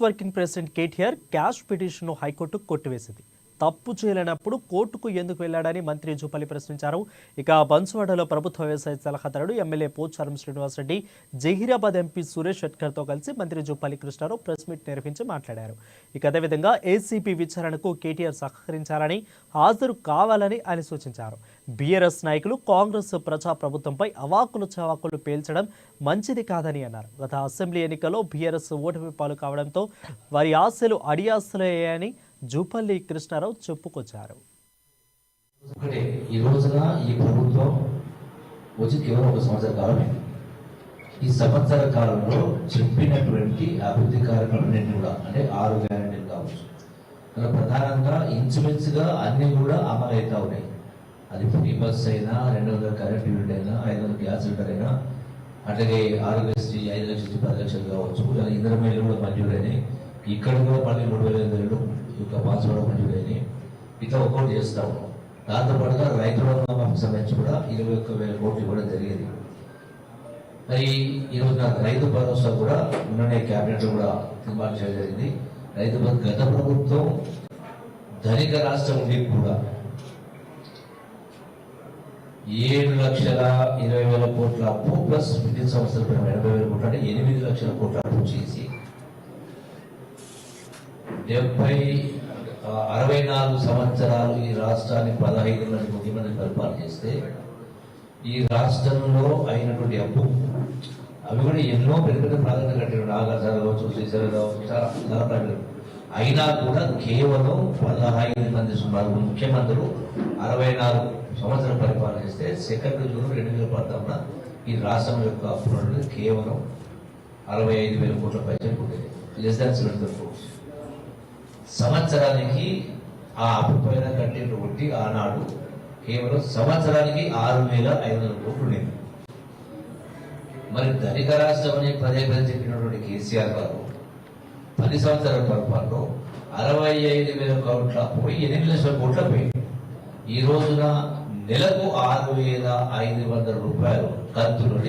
Working president KTR cash పిటిషన్ను high court కొట్టివేసింది. తప్పు చేయలేనప్పుడు కోర్టుకు ఎందుకు వెళ్లాడని మంత్రి జూపల్లి ప్రశ్నించారు. ఇక బన్సువాడలో ప్రభుత్వ వ్యవసాయ సలహాదారుడు ఎమ్మెల్యే పోచారం శ్రీనివాసరెడ్డి, జహీరాబాద్ ఎంపీ సురేష్ షెట్కర్తో కలిసి మంత్రి జూపల్లి కృష్ణారావు ప్రెస్ మీట్ నిర్వహించి మాట్లాడారు. ఇక అదేవిధంగా ఏసీపీ విచారణకు కేటీఆర్ సహకరించాలని, హాజరు కావాలని ఆయన సూచించారు. బీఆర్ఎస్ నాయకులు కాంగ్రెస్ ప్రజా ప్రభుత్వంపై అవాకులు చవాకులు పేల్చడం మంచిది కాదని అన్నారు. గత అసెంబ్లీ ఎన్నికల్లో బీఆర్ఎస్ ఓటమి పాలు కావడంతో వారి ఆశలు అడియాశలయ్యాయని జూపల్లి కృష్ణారావు చెప్పుకొచ్చారు. ఈ రోజున ఈ ప్రభుత్వం వచ్చి కేవలం 1 సంవత్సర కాలమే. ఈ సంవత్సర కాలంలో చెప్పినటువంటి అభివృద్ధి కార్యక్రమాలు కూడా అంటే 6 గ్యారెంటీలు కావచ్చు, అలా ప్రధానంగా ఇంచుమించుగా అన్ని కూడా అమలు అవుతా ఉన్నాయి. అది ఫ్రీ బస్ అయినా, 200 కరెంట్ యూనిట్ అయినా, 500 గ్యాస్ సిలిండర్ అయినా, అట్లాగే ఆరోగ్యశ్రీ 5 లక్షల నుంచి 10 లక్షలు కావచ్చు, ఇలా ఇంధన మేలు కూడా మంజూరైనాయి. ఇక్కడ కూడా మళ్ళీ 3,500 బాన్సువాడ మంజూరైనాయి. ఇట్లా ఒక్కోటి చేస్తా ఉన్నాం. దాంతోపాటుగా రైతు రుణమాఫీ సంబంధించి కూడా 21,000 కోట్లు ఇవ్వడం జరిగేది. మరి ఈరోజు రైతు భరోసా కూడా ఉన్ననే క్యాబినెట్ కూడా తీర్మానం చేయడం జరిగింది. రైతు గత ప్రభుత్వం ధనిక రాష్ట్రం ఉండి కూడా 7,20,000 కోట్ల అప్పు ప్లస్ విద్యుత్ సంస్థల 80,000 కోట్లు అంటే 8 లక్షల కోట్ల అప్పు చేసి 64 సంవత్సరాలు ఈ రాష్ట్రాన్ని 15 మంది ముఖ్యమంత్రి పరిపాలన చేస్తే ఈ రాష్ట్రంలో అయినటువంటి అప్పు అవి కూడా ఎన్నో పెద్ద పెద్ద ప్రాధాన్యత కట్టారు. నాగార్జున కావచ్చు, శ్రీశైలం కావచ్చు, చాలా ప్రాజెక్టులు అయినా కూడా కేవలం 15 మంది ముఖ్యమంత్రులు 64 సంవత్సరాలు పరిపాలన చేస్తే 2 జూన్ 2019 ఈ రాష్ట్రం యొక్క అప్పు కేవలం 65,000 కోట్ల పైసలు ఉండేది. Less than 70 crores. సంవత్సరానికి ఆ అప్పు పైన కట్టినటువంటి ఆనాడు కేవలం సంవత్సరానికి 6,500 కోట్లు ఉండేది. మరి ధనిక రాష్ట్రం అని పదే చెప్పినటువంటి కేసీఆర్ గారు 10 సంవత్సరాల పరిపాలనలో 65,000 కోట్ల పోయి 8 లక్షల కోట్ల పోయి ఈ రోజున నెలకు 6,500 రూపాయలు ఖర్చు నుండి